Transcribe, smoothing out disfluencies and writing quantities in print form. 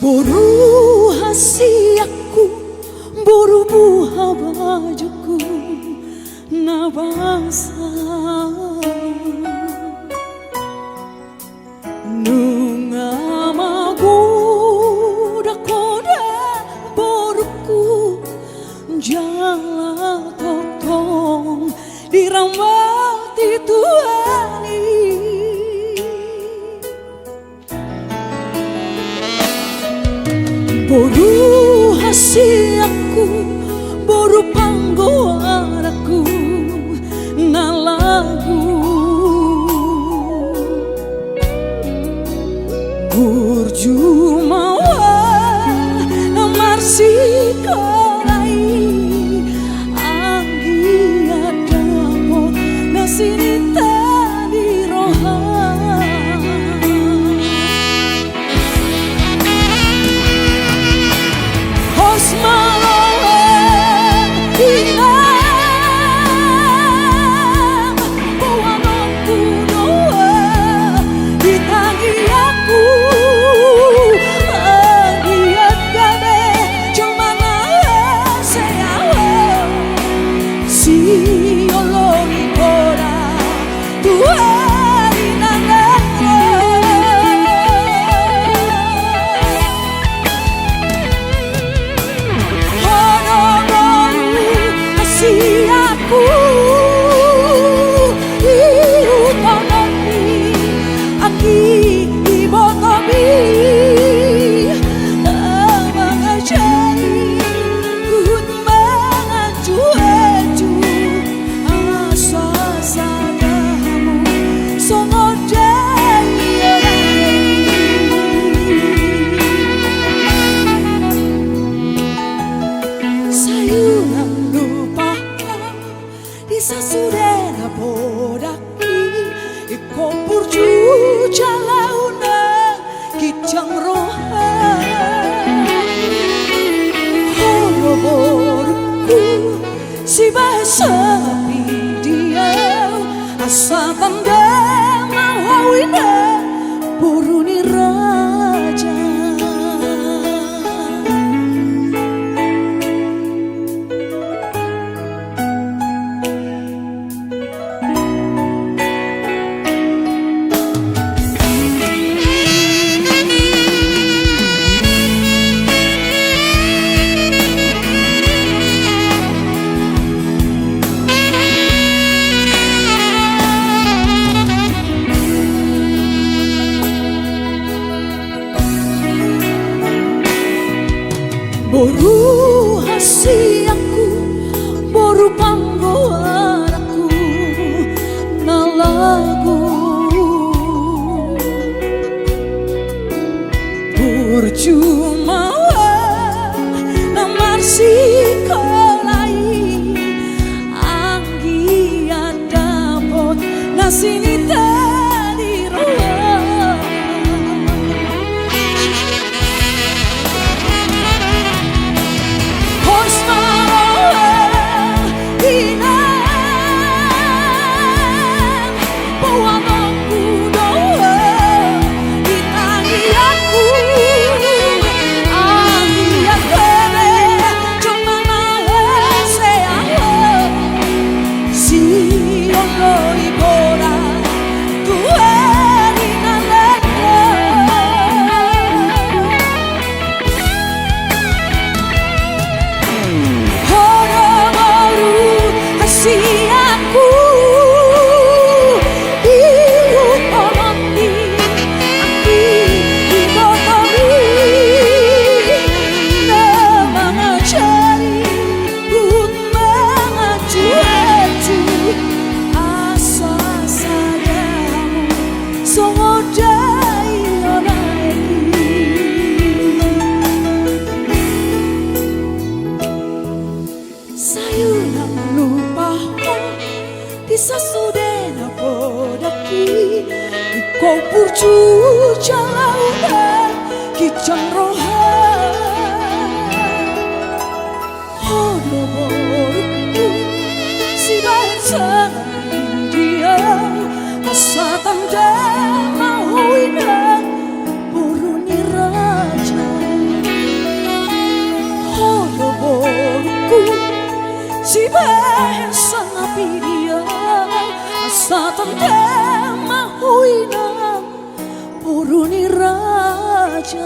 Boru hasiaku, boru buha bajuku nabasa nunga magoda koda boruku jala totong diramati tuani boru hasiaku, boru panggoaraku nalagu burjumawa marsi kolai anggi adamo nasinita di roha Sasudera bodaki iko burju jalauna kijang roha horoborku si bahasa dia asa tanda mawawina buruni raja boru hasiaku, boru panggoaraku nalagu burjumawa marsi kolai anggi adapot nasinita di roha sasudena bodaki iko burju jalauna kijang roha horoborku si bahasa dia asa tanda mawina buruni raja Satan tema huina puruni raja.